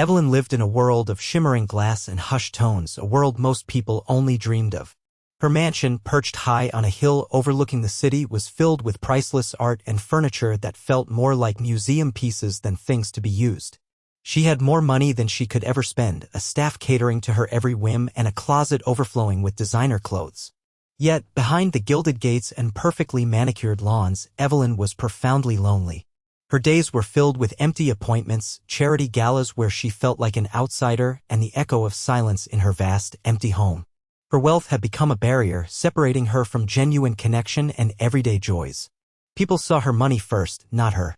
Evelyn lived in a world of shimmering glass and hushed tones, a world most people only dreamed of. Her mansion, perched high on a hill overlooking the city, was filled with priceless art and furniture that felt more like museum pieces than things to be used. She had more money than she could ever spend, a staff catering to her every whim, and a closet overflowing with designer clothes. Yet, behind the gilded gates and perfectly manicured lawns, Evelyn was profoundly lonely. Her days were filled with empty appointments, charity galas where she felt like an outsider, and the echo of silence in her vast, empty home. Her wealth had become a barrier, separating her from genuine connection and everyday joys. People saw her money first, not her.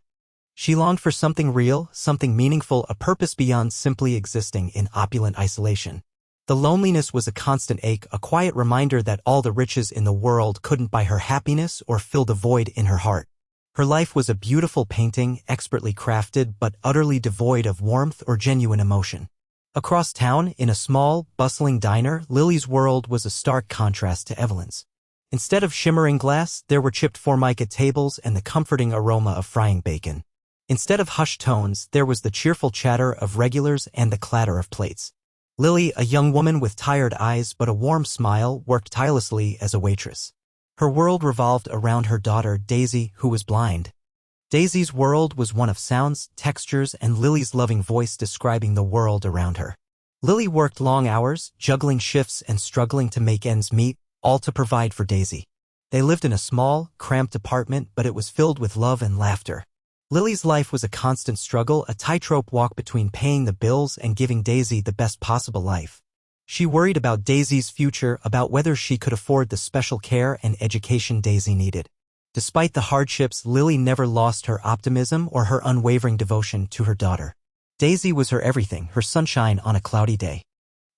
She longed for something real, something meaningful, a purpose beyond simply existing in opulent isolation. The loneliness was a constant ache, a quiet reminder that all the riches in the world couldn't buy her happiness or fill the void in her heart. Her life was a beautiful painting, expertly crafted but utterly devoid of warmth or genuine emotion. Across town, in a small, bustling diner, Lily's world was a stark contrast to Evelyn's. Instead of shimmering glass, there were chipped formica tables and the comforting aroma of frying bacon. Instead of hushed tones, there was the cheerful chatter of regulars and the clatter of plates. Lily, a young woman with tired eyes but a warm smile, worked tirelessly as a waitress. Her world revolved around her daughter, Daisy, who was blind. Daisy's world was one of sounds, textures, and Lily's loving voice describing the world around her. Lily worked long hours, juggling shifts and struggling to make ends meet, all to provide for Daisy. They lived in a small, cramped apartment, but it was filled with love and laughter. Lily's life was a constant struggle, a tightrope walk between paying the bills and giving Daisy the best possible life. She worried about Daisy's future, about whether she could afford the special care and education Daisy needed. Despite the hardships, Lily never lost her optimism or her unwavering devotion to her daughter. Daisy was her everything, her sunshine on a cloudy day.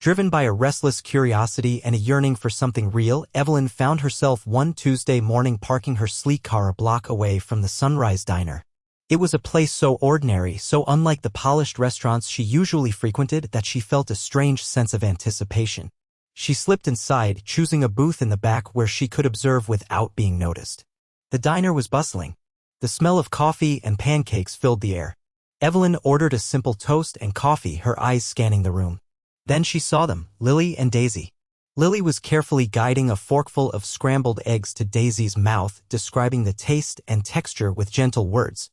Driven by a restless curiosity and a yearning for something real, Evelyn found herself one Tuesday morning parking her sleek car a block away from the Sunrise Diner. It was a place so ordinary, so unlike the polished restaurants she usually frequented, that she felt a strange sense of anticipation. She slipped inside, choosing a booth in the back where she could observe without being noticed. The diner was bustling. The smell of coffee and pancakes filled the air. Evelyn ordered a simple toast and coffee, her eyes scanning the room. Then she saw them, Lily and Daisy. Lily was carefully guiding a forkful of scrambled eggs to Daisy's mouth, describing the taste and texture with gentle words.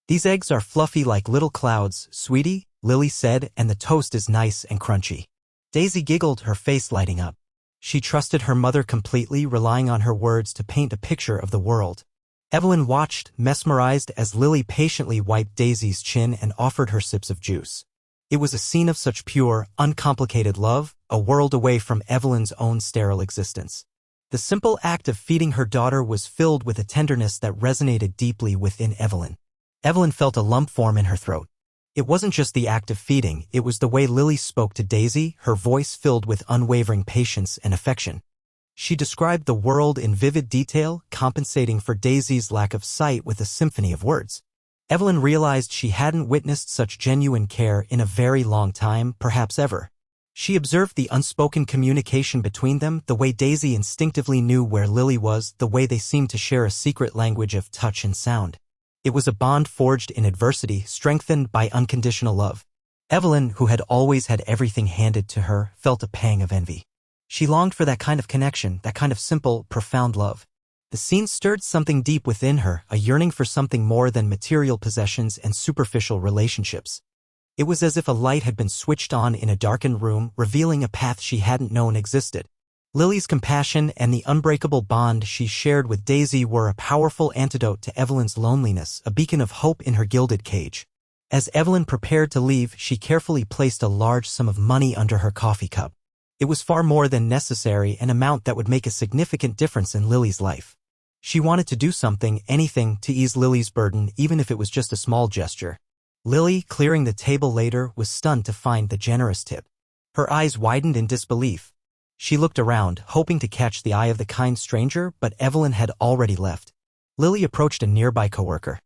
"These eggs are fluffy like little clouds, sweetie," Lily said, "and the toast is nice and crunchy." Daisy giggled, her face lighting up. She trusted her mother completely, relying on her words to paint a picture of the world. Evelyn watched, mesmerized, as Lily patiently wiped Daisy's chin and offered her sips of juice. It was a scene of such pure, uncomplicated love, a world away from Evelyn's own sterile existence. The simple act of feeding her daughter was filled with a tenderness that resonated deeply within Evelyn. Evelyn felt a lump form in her throat. It wasn't just the act of feeding, it was the way Lily spoke to Daisy, her voice filled with unwavering patience and affection. She described the world in vivid detail, compensating for Daisy's lack of sight with a symphony of words. Evelyn realized she hadn't witnessed such genuine care in a very long time, perhaps ever. She observed the unspoken communication between them, the way Daisy instinctively knew where Lily was, the way they seemed to share a secret language of touch and sound. It was a bond forged in adversity, strengthened by unconditional love. Evelyn, who had always had everything handed to her, felt a pang of envy. She longed for that kind of connection, that kind of simple, profound love. The scene stirred something deep within her, a yearning for something more than material possessions and superficial relationships. It was as if a light had been switched on in a darkened room, revealing a path she hadn't known existed. Lily's compassion and the unbreakable bond she shared with Daisy were a powerful antidote to Evelyn's loneliness, a beacon of hope in her gilded cage. As Evelyn prepared to leave, she carefully placed a large sum of money under her coffee cup. It was far more than necessary, an amount that would make a significant difference in Lily's life. She wanted to do something, anything, to ease Lily's burden, even if it was just a small gesture. Lily, clearing the table later, was stunned to find the generous tip. Her eyes widened in disbelief. She looked around, hoping to catch the eye of the kind stranger, but Evelyn had already left. Lily approached a nearby coworker.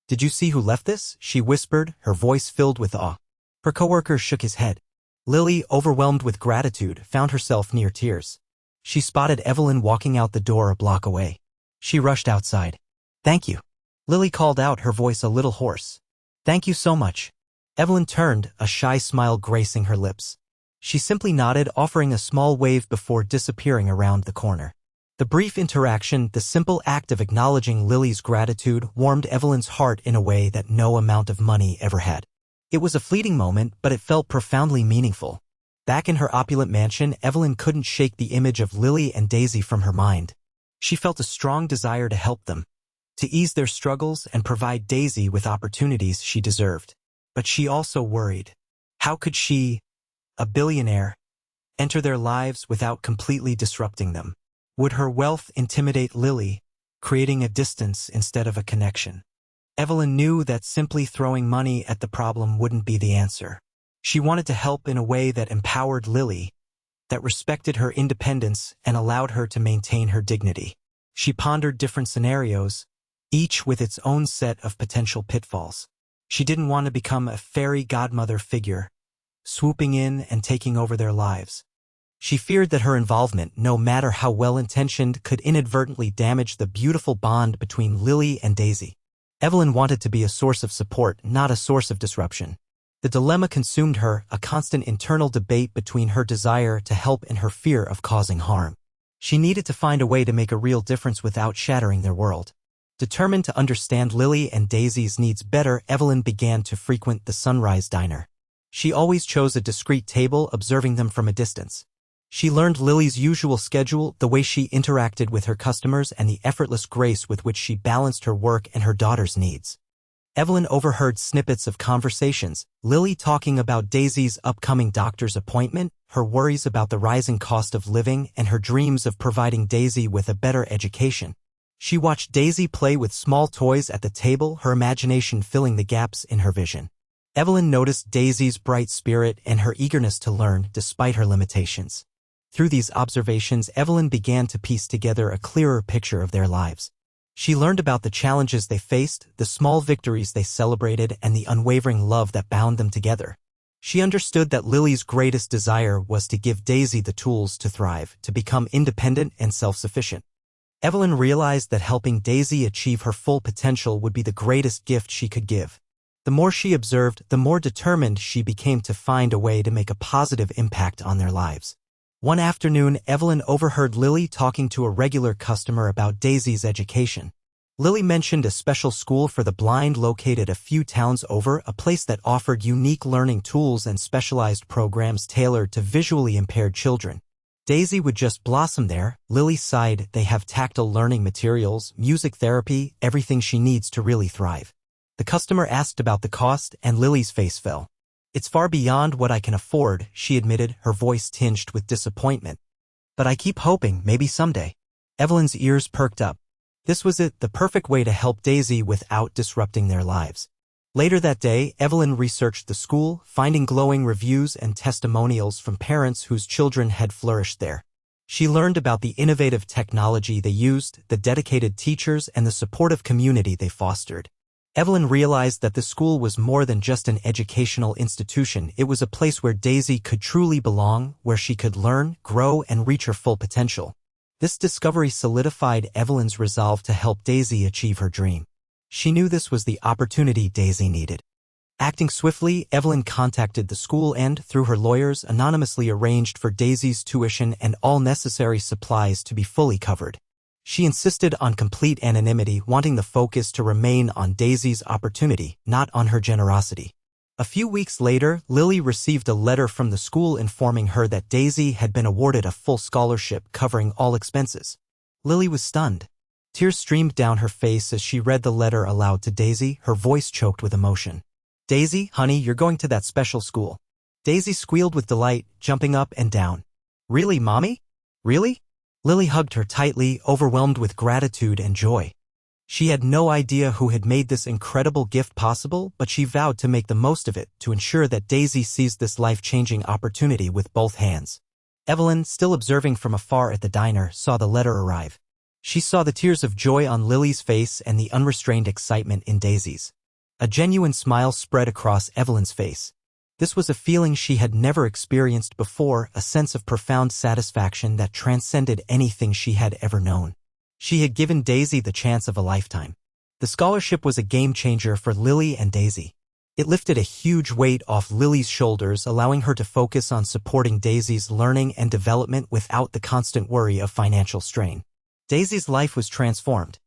"Did you see who left this?" she whispered, her voice filled with awe. Her coworker shook his head. Lily, overwhelmed with gratitude, found herself near tears. She spotted Evelyn walking out the door a block away. She rushed outside. "Thank you," Lily called out, her voice a little hoarse. "Thank you so much." Evelyn turned, a shy smile gracing her lips. She simply nodded, offering a small wave before disappearing around the corner. The brief interaction, the simple act of acknowledging Lily's gratitude, warmed Evelyn's heart in a way that no amount of money ever had. It was a fleeting moment, but it felt profoundly meaningful. Back in her opulent mansion, Evelyn couldn't shake the image of Lily and Daisy from her mind. She felt a strong desire to help them, to ease their struggles and provide Daisy with opportunities she deserved. But she also worried. How could she, a billionaire, enter their lives without completely disrupting them? Would her wealth intimidate Lily, creating a distance instead of a connection? Evelyn knew that simply throwing money at the problem wouldn't be the answer. She wanted to help in a way that empowered Lily, that respected her independence and allowed her to maintain her dignity. She pondered different scenarios, each with its own set of potential pitfalls. She didn't want to become a fairy godmother figure, swooping in and taking over their lives. She feared that her involvement, no matter how well-intentioned, could inadvertently damage the beautiful bond between Lily and Daisy. Evelyn wanted to be a source of support, not a source of disruption. The dilemma consumed her, a constant internal debate between her desire to help and her fear of causing harm. She needed to find a way to make a real difference without shattering their world. Determined to understand Lily and Daisy's needs better, Evelyn began to frequent the Sunrise Diner. She always chose a discreet table, observing them from a distance. She learned Lily's usual schedule, the way she interacted with her customers, and the effortless grace with which she balanced her work and her daughter's needs. Evelyn overheard snippets of conversations, Lily talking about Daisy's upcoming doctor's appointment, her worries about the rising cost of living, and her dreams of providing Daisy with a better education. She watched Daisy play with small toys at the table, her imagination filling the gaps in her vision. Evelyn noticed Daisy's bright spirit and her eagerness to learn, despite her limitations. Through these observations, Evelyn began to piece together a clearer picture of their lives. She learned about the challenges they faced, the small victories they celebrated, and the unwavering love that bound them together. She understood that Lily's greatest desire was to give Daisy the tools to thrive, to become independent and self-sufficient. Evelyn realized that helping Daisy achieve her full potential would be the greatest gift she could give. The more she observed, the more determined she became to find a way to make a positive impact on their lives. One afternoon, Evelyn overheard Lily talking to a regular customer about Daisy's education. Lily mentioned a special school for the blind located a few towns over, a place that offered unique learning tools and specialized programs tailored to visually impaired children. Daisy would just blossom there, Lily sighed. They have tactile learning materials, music therapy, everything she needs to really thrive. The customer asked about the cost, and Lily's face fell. It's far beyond what I can afford, she admitted, her voice tinged with disappointment. But I keep hoping, maybe someday. Evelyn's ears perked up. This was it, the perfect way to help Daisy without disrupting their lives. Later that day, Evelyn researched the school, finding glowing reviews and testimonials from parents whose children had flourished there. She learned about the innovative technology they used, the dedicated teachers, and the supportive community they fostered. Evelyn realized that the school was more than just an educational institution. It was a place where Daisy could truly belong, where she could learn, grow, and reach her full potential. This discovery solidified Evelyn's resolve to help Daisy achieve her dream. She knew this was the opportunity Daisy needed. Acting swiftly, Evelyn contacted the school and, through her lawyers, anonymously arranged for Daisy's tuition and all necessary supplies to be fully covered. She insisted on complete anonymity, wanting the focus to remain on Daisy's opportunity, not on her generosity. A few weeks later, Lily received a letter from the school informing her that Daisy had been awarded a full scholarship covering all expenses. Lily was stunned. Tears streamed down her face as she read the letter aloud to Daisy, her voice choked with emotion. Daisy, honey, you're going to that special school. Daisy squealed with delight, jumping up and down. Really, Mommy? Really? Lily hugged her tightly, overwhelmed with gratitude and joy. She had no idea who had made this incredible gift possible, but she vowed to make the most of it, to ensure that Daisy seized this life-changing opportunity with both hands. Evelyn, still observing from afar at the diner, saw the letter arrive. She saw the tears of joy on Lily's face and the unrestrained excitement in Daisy's. A genuine smile spread across Evelyn's face. This was a feeling she had never experienced before, a sense of profound satisfaction that transcended anything she had ever known. She had given Daisy the chance of a lifetime. The scholarship was a game-changer for Lily and Daisy. It lifted a huge weight off Lily's shoulders, allowing her to focus on supporting Daisy's learning and development without the constant worry of financial strain. Daisy's life was transformed.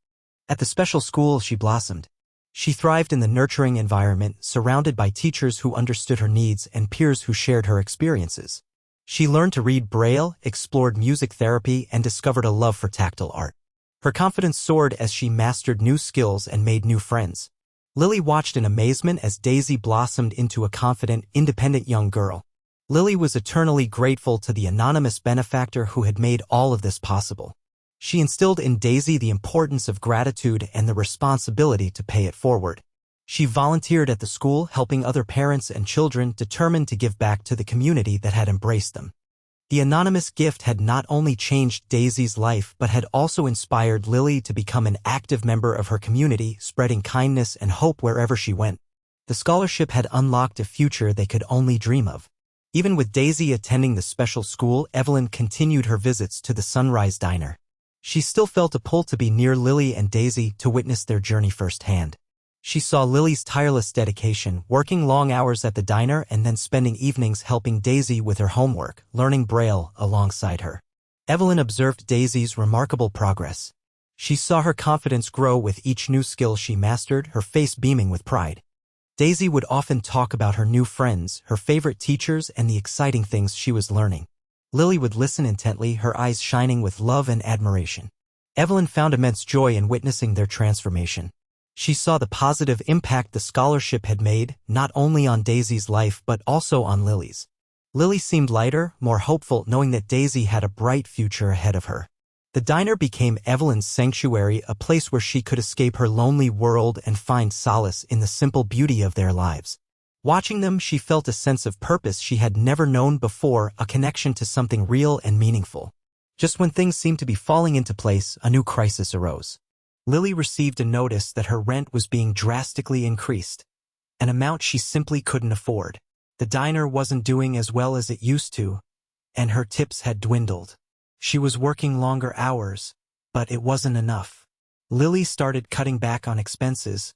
At the special school, she blossomed. She thrived in the nurturing environment, surrounded by teachers who understood her needs and peers who shared her experiences. She learned to read Braille, explored music therapy, and discovered a love for tactile art. Her confidence soared as she mastered new skills and made new friends. Lily watched in amazement as Daisy blossomed into a confident, independent young girl. Lily was eternally grateful to the anonymous benefactor who had made all of this possible. She instilled in Daisy the importance of gratitude and the responsibility to pay it forward. She volunteered at the school, helping other parents and children, determined to give back to the community that had embraced them. The anonymous gift had not only changed Daisy's life but had also inspired Lily to become an active member of her community, spreading kindness and hope wherever she went. The scholarship had unlocked a future they could only dream of. Even with Daisy attending the special school, Evelyn continued her visits to the Sunrise Diner. She still felt a pull to be near Lily and Daisy to witness their journey firsthand. She saw Lily's tireless dedication, working long hours at the diner and then spending evenings helping Daisy with her homework, learning Braille alongside her. Evelyn observed Daisy's remarkable progress. She saw her confidence grow with each new skill she mastered, her face beaming with pride. Daisy would often talk about her new friends, her favorite teachers, and the exciting things she was learning. Lily would listen intently, her eyes shining with love and admiration. Evelyn found immense joy in witnessing their transformation. She saw the positive impact the scholarship had made, not only on Daisy's life but also on Lily's. Lily seemed lighter, more hopeful, knowing that Daisy had a bright future ahead of her. The diner became Evelyn's sanctuary, a place where she could escape her lonely world and find solace in the simple beauty of their lives. Watching them, she felt a sense of purpose she had never known before, a connection to something real and meaningful. Just when things seemed to be falling into place, a new crisis arose. Lily received a notice that her rent was being drastically increased, an amount she simply couldn't afford. The diner wasn't doing as well as it used to, and her tips had dwindled. She was working longer hours, but it wasn't enough. Lily started cutting back on expenses,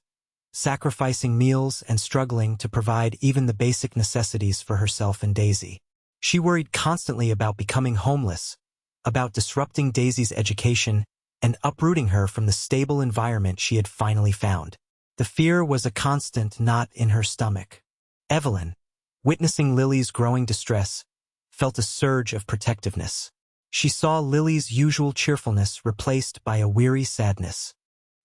sacrificing meals and struggling to provide even the basic necessities for herself and Daisy. She worried constantly about becoming homeless, about disrupting Daisy's education, and uprooting her from the stable environment she had finally found. The fear was a constant knot in her stomach. Evelyn, witnessing Lily's growing distress, felt a surge of protectiveness. She saw Lily's usual cheerfulness replaced by a weary sadness.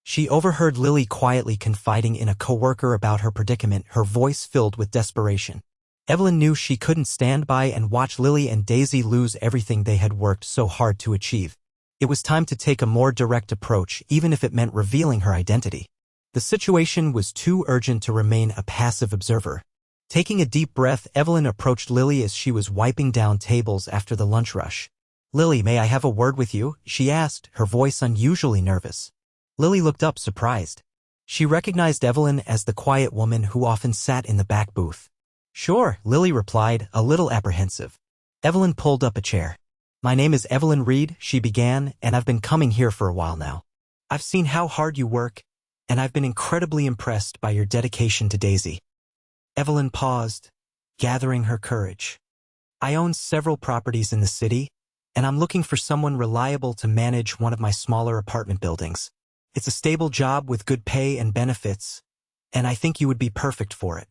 She overheard Lily quietly confiding in a coworker about her predicament, her voice filled with desperation. Evelyn knew she couldn't stand by and watch Lily and Daisy lose everything they had worked so hard to achieve. It was time to take a more direct approach, even if it meant revealing her identity. The situation was too urgent to remain a passive observer. Taking a deep breath, Evelyn approached Lily as she was wiping down tables after the lunch rush. "Lily, may I have a word with you?" she asked, her voice unusually nervous. Lily looked up, surprised. She recognized Evelyn as the quiet woman who often sat in the back booth. "Sure," Lily replied, a little apprehensive. Evelyn pulled up a chair. "My name is Evelyn Reed," she began, "and I've been coming here for a while now. I've seen how hard you work, and I've been incredibly impressed by your dedication to Daisy." Evelyn paused, gathering her courage. "I own several properties in the city, and I'm looking for someone reliable to manage one of my smaller apartment buildings. It's a stable job with good pay and benefits, and I think you would be perfect for it."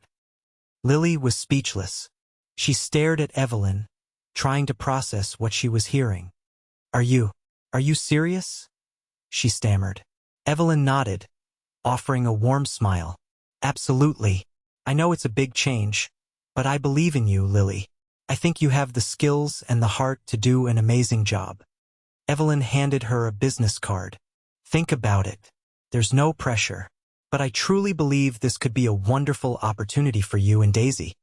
Lily was speechless. She stared at Evelyn, trying to process what she was hearing. Are you serious?" she stammered. Evelyn nodded, offering a warm smile. "Absolutely. I know it's a big change, but I believe in you, Lily. I think you have the skills and the heart to do an amazing job." Evelyn handed her a business card. "Think about it. There's no pressure, but I truly believe this could be a wonderful opportunity for you and Daisy."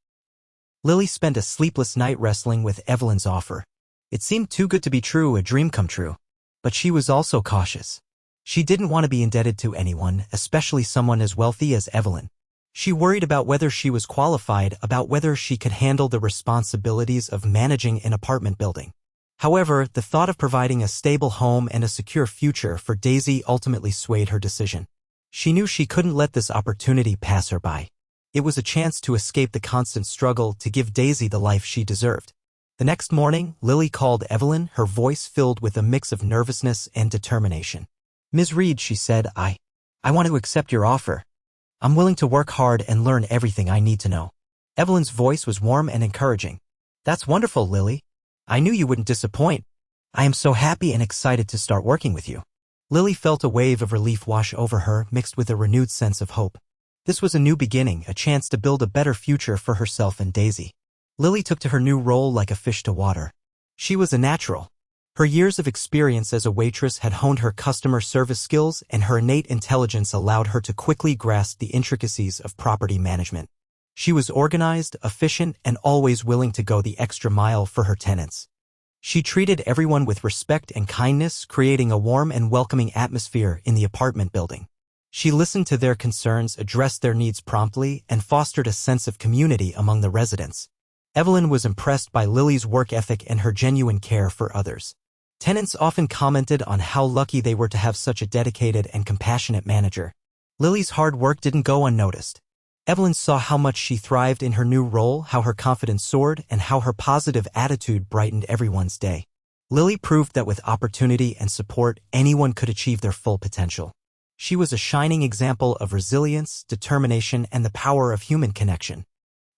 Lily spent a sleepless night wrestling with Evelyn's offer. It seemed too good to be true, a dream come true. But she was also cautious. She didn't want to be indebted to anyone, especially someone as wealthy as Evelyn. She worried about whether she was qualified, about whether she could handle the responsibilities of managing an apartment building. However, the thought of providing a stable home and a secure future for Daisy ultimately swayed her decision. She knew she couldn't let this opportunity pass her by. It was a chance to escape the constant struggle to give Daisy the life she deserved. The next morning, Lily called Evelyn, her voice filled with a mix of nervousness and determination. "Ms. Reed," she said, I want to accept your offer. I'm willing to work hard and learn everything I need to know." Evelyn's voice was warm and encouraging. "That's wonderful, Lily. I knew you wouldn't disappoint. I am so happy and excited to start working with you." Lily felt a wave of relief wash over her, mixed with a renewed sense of hope. This was a new beginning, a chance to build a better future for herself and Daisy. Lily took to her new role like a fish to water. She was a natural. Her years of experience as a waitress had honed her customer service skills, and her innate intelligence allowed her to quickly grasp the intricacies of property management. She was organized, efficient, and always willing to go the extra mile for her tenants. She treated everyone with respect and kindness, creating a warm and welcoming atmosphere in the apartment building. She listened to their concerns, addressed their needs promptly, and fostered a sense of community among the residents. Evelyn was impressed by Lily's work ethic and her genuine care for others. Tenants often commented on how lucky they were to have such a dedicated and compassionate manager. Lily's hard work didn't go unnoticed. Evelyn saw how much she thrived in her new role, how her confidence soared, and how her positive attitude brightened everyone's day. Lily proved that with opportunity and support, anyone could achieve their full potential. She was a shining example of resilience, determination, and the power of human connection.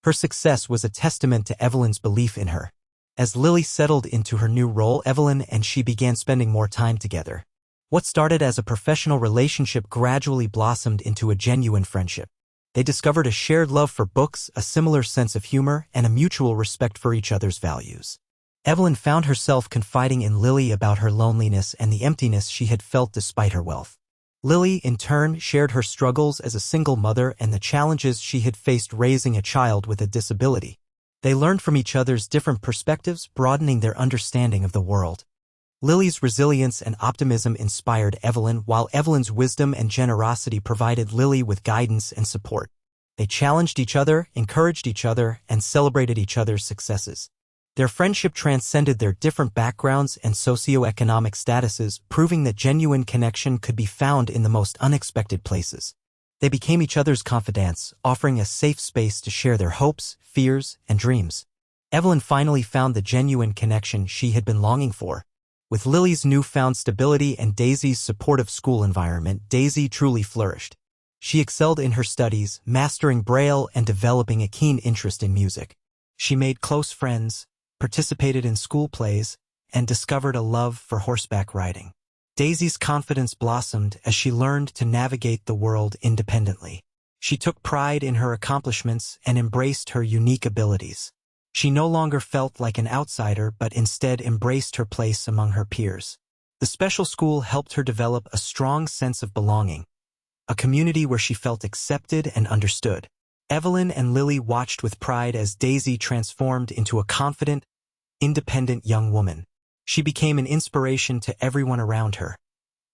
Her success was a testament to Evelyn's belief in her. As Lily settled into her new role, Evelyn and she began spending more time together. What started as a professional relationship gradually blossomed into a genuine friendship. They discovered a shared love for books, a similar sense of humor, and a mutual respect for each other's values. Evelyn found herself confiding in Lily about her loneliness and the emptiness she had felt despite her wealth. Lily, in turn, shared her struggles as a single mother and the challenges she had faced raising a child with a disability. They learned from each other's different perspectives, broadening their understanding of the world. Lily's resilience and optimism inspired Evelyn, while Evelyn's wisdom and generosity provided Lily with guidance and support. They challenged each other, encouraged each other, and celebrated each other's successes. Their friendship transcended their different backgrounds and socioeconomic statuses, proving that genuine connection could be found in the most unexpected places. They became each other's confidants, offering a safe space to share their hopes, fears, and dreams. Evelyn finally found the genuine connection she had been longing for. With Lily's newfound stability and Daisy's supportive school environment, Daisy truly flourished. She excelled in her studies, mastering Braille and developing a keen interest in music. She made close friends, participated in school plays, and discovered a love for horseback riding. Daisy's confidence blossomed as she learned to navigate the world independently. She took pride in her accomplishments and embraced her unique abilities. She no longer felt like an outsider, but instead embraced her place among her peers. The special school helped her develop a strong sense of belonging, a community where she felt accepted and understood. Evelyn and Lily watched with pride as Daisy transformed into a confident, independent young woman. She became an inspiration to everyone around her,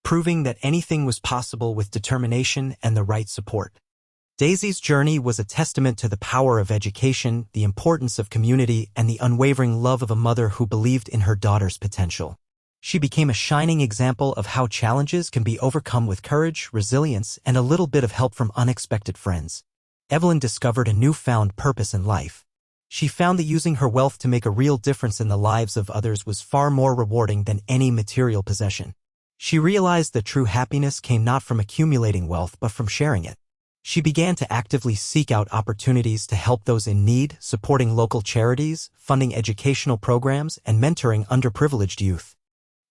proving that anything was possible with determination and the right support. Daisy's journey was a testament to the power of education, the importance of community, and the unwavering love of a mother who believed in her daughter's potential. She became a shining example of how challenges can be overcome with courage, resilience, and a little bit of help from unexpected friends. Evelyn discovered a newfound purpose in life. She found that using her wealth to make a real difference in the lives of others was far more rewarding than any material possession. She realized that true happiness came not from accumulating wealth but from sharing it. She began to actively seek out opportunities to help those in need, supporting local charities, funding educational programs, and mentoring underprivileged youth.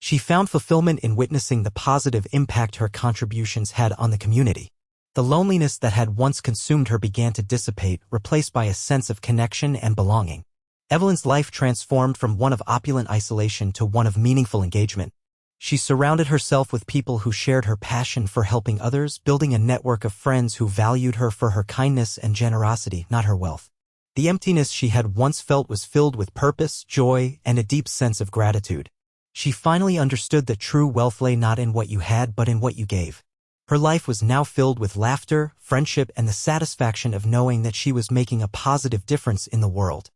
She found fulfillment in witnessing the positive impact her contributions had on the community. The loneliness that had once consumed her began to dissipate, replaced by a sense of connection and belonging. Evelyn's life transformed from one of opulent isolation to one of meaningful engagement. She surrounded herself with people who shared her passion for helping others, building a network of friends who valued her for her kindness and generosity, not her wealth. The emptiness she had once felt was filled with purpose, joy, and a deep sense of gratitude. She finally understood that true wealth lay not in what you had but in what you gave. Her life was now filled with laughter, friendship, and the satisfaction of knowing that she was making a positive difference in the world.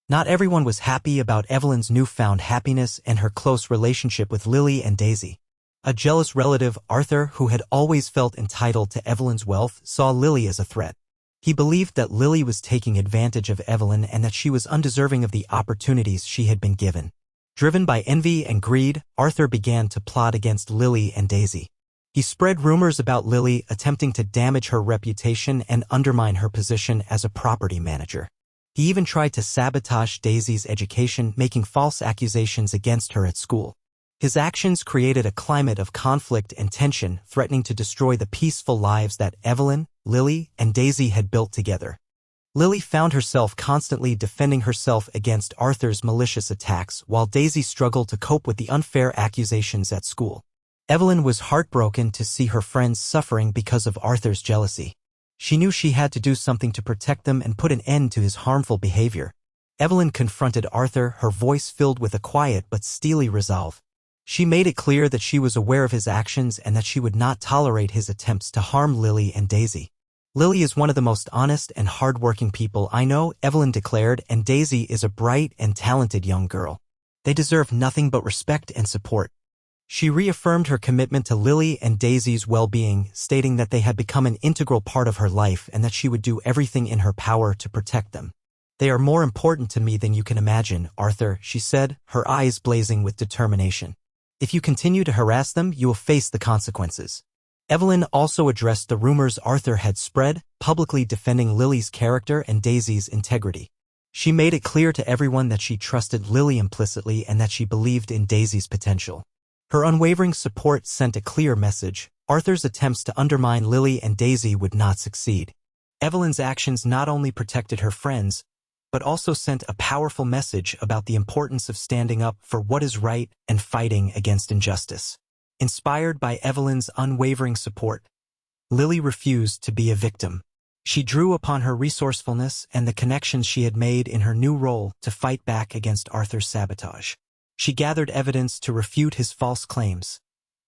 Not everyone was happy about Evelyn's newfound happiness and her close relationship with Lily and Daisy. A jealous relative, Arthur, who had always felt entitled to Evelyn's wealth, saw Lily as a threat. He believed that Lily was taking advantage of Evelyn and that she was undeserving of the opportunities she had been given. Driven by envy and greed, Arthur began to plot against Lily and Daisy. He spread rumors about Lily, attempting to damage her reputation and undermine her position as a property manager. He even tried to sabotage Daisy's education, making false accusations against her at school. His actions created a climate of conflict and tension, threatening to destroy the peaceful lives that Evelyn, Lily, and Daisy had built together. Lily found herself constantly defending herself against Arthur's malicious attacks, while Daisy struggled to cope with the unfair accusations at school. Evelyn was heartbroken to see her friends suffering because of Arthur's jealousy. She knew she had to do something to protect them and put an end to his harmful behavior. Evelyn confronted Arthur, her voice filled with a quiet but steely resolve. She made it clear that she was aware of his actions and that she would not tolerate his attempts to harm Lily and Daisy. "Lily is one of the most honest and hard-working people I know," Evelyn declared, "and Daisy is a bright and talented young girl. They deserve nothing but respect and support." She reaffirmed her commitment to Lily and Daisy's well-being, stating that they had become an integral part of her life and that she would do everything in her power to protect them. "They are more important to me than you can imagine, Arthur," she said, her eyes blazing with determination. "If you continue to harass them, you will face the consequences." Evelyn also addressed the rumors Arthur had spread, publicly defending Lily's character and Daisy's integrity. She made it clear to everyone that she trusted Lily implicitly and that she believed in Daisy's potential. Her unwavering support sent a clear message: Arthur's attempts to undermine Lily and Daisy would not succeed. Evelyn's actions not only protected her friends, but also sent a powerful message about the importance of standing up for what is right and fighting against injustice. Inspired by Evelyn's unwavering support, Lily refused to be a victim. She drew upon her resourcefulness and the connections she had made in her new role to fight back against Arthur's sabotage. She gathered evidence to refute his false claims,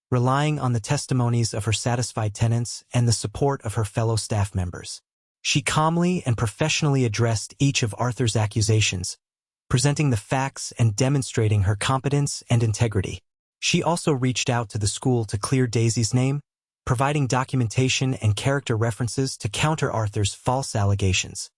relying on the testimonies of her satisfied tenants and the support of her fellow staff members. She calmly and professionally addressed each of Arthur's accusations, presenting the facts and demonstrating her competence and integrity. She also reached out to the school to clear Daisy's name, providing documentation and character references to counter Arthur's false allegations.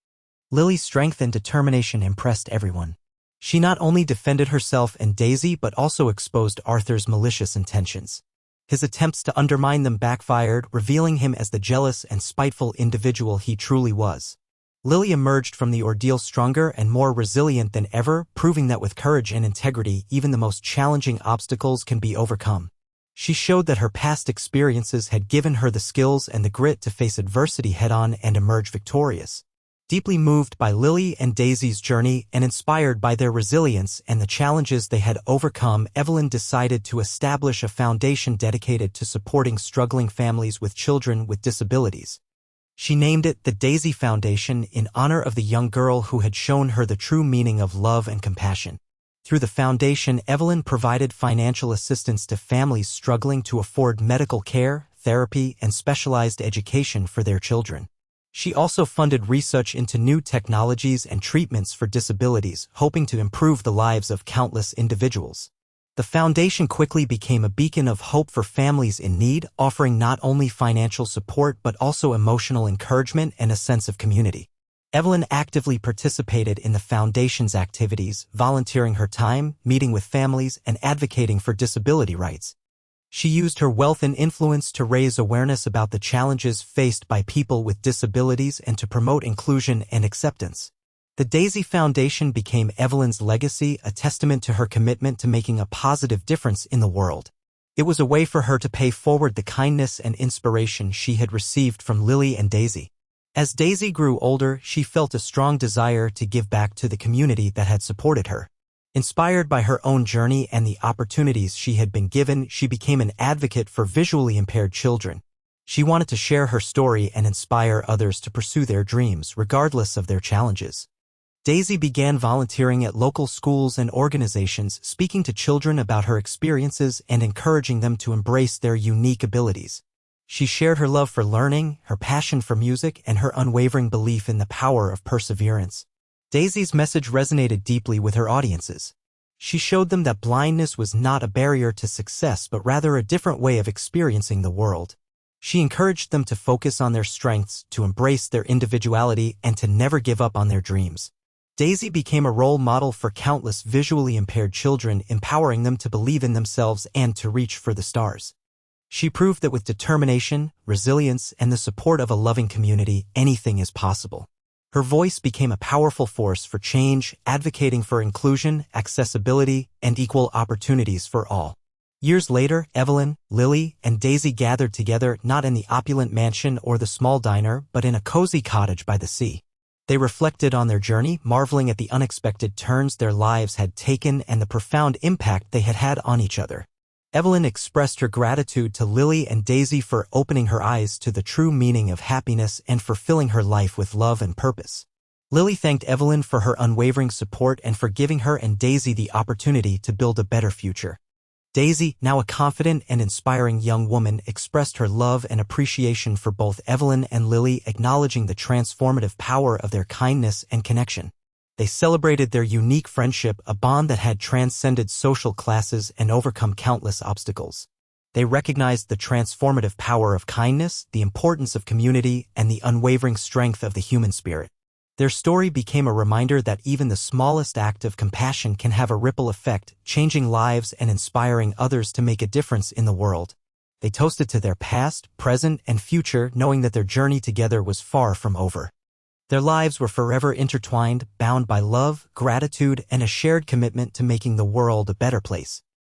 Lily's strength and determination impressed everyone. She not only defended herself and Daisy but also exposed Arthur's malicious intentions. His attempts to undermine them backfired, revealing him as the jealous and spiteful individual he truly was. Lily emerged from the ordeal stronger and more resilient than ever, proving that with courage and integrity, even the most challenging obstacles can be overcome. She showed that her past experiences had given her the skills and the grit to face adversity head-on and emerge victorious. Deeply moved by Lily and Daisy's journey and inspired by their resilience and the challenges they had overcome, Evelyn decided to establish a foundation dedicated to supporting struggling families with children with disabilities. She named it the Daisy Foundation in honor of the young girl who had shown her the true meaning of love and compassion. Through the foundation, Evelyn provided financial assistance to families struggling to afford medical care, therapy, and specialized education for their children. She also funded research into new technologies and treatments for disabilities, hoping to improve the lives of countless individuals. The foundation quickly became a beacon of hope for families in need, offering not only financial support but also emotional encouragement and a sense of community. Evelyn actively participated in the foundation's activities, volunteering her time, meeting with families, and advocating for disability rights. She used her wealth and influence to raise awareness about the challenges faced by people with disabilities and to promote inclusion and acceptance. The Daisy Foundation became Evelyn's legacy, a testament to her commitment to making a positive difference in the world. It was a way for her to pay forward the kindness and inspiration she had received from Lily and Daisy. As Daisy grew older, she felt a strong desire to give back to the community that had supported her. Inspired by her own journey and the opportunities she had been given, she became an advocate for visually impaired children. She wanted to share her story and inspire others to pursue their dreams, regardless of their challenges. Daisy began volunteering at local schools and organizations, speaking to children about her experiences and encouraging them to embrace their unique abilities. She shared her love for learning, her passion for music, and her unwavering belief in the power of perseverance. Daisy's message resonated deeply with her audiences. She showed them that blindness was not a barrier to success but rather a different way of experiencing the world. She encouraged them to focus on their strengths, to embrace their individuality, and to never give up on their dreams. Daisy became a role model for countless visually impaired children, empowering them to believe in themselves and to reach for the stars. She proved that with determination, resilience, and the support of a loving community, anything is possible. Her voice became a powerful force for change, advocating for inclusion, accessibility, and equal opportunities for all. Years later, Evelyn, Lily, and Daisy gathered together not in the opulent mansion or the small diner, but in a cozy cottage by the sea. They reflected on their journey, marveling at the unexpected turns their lives had taken and the profound impact they had had on each other. Evelyn expressed her gratitude to Lily and Daisy for opening her eyes to the true meaning of happiness and for filling her life with love and purpose. Lily thanked Evelyn for her unwavering support and for giving her and Daisy the opportunity to build a better future. Daisy, now a confident and inspiring young woman, expressed her love and appreciation for both Evelyn and Lily, acknowledging the transformative power of their kindness and connection. They celebrated their unique friendship, a bond that had transcended social classes and overcome countless obstacles. They recognized the transformative power of kindness, the importance of community, and the unwavering strength of the human spirit. Their story became a reminder that even the smallest act of compassion can have a ripple effect, changing lives and inspiring others to make a difference in the world. They toasted to their past, present, and future, knowing that their journey together was far from over. Their lives were forever intertwined, bound by love, gratitude, and a shared commitment to making the world a better place.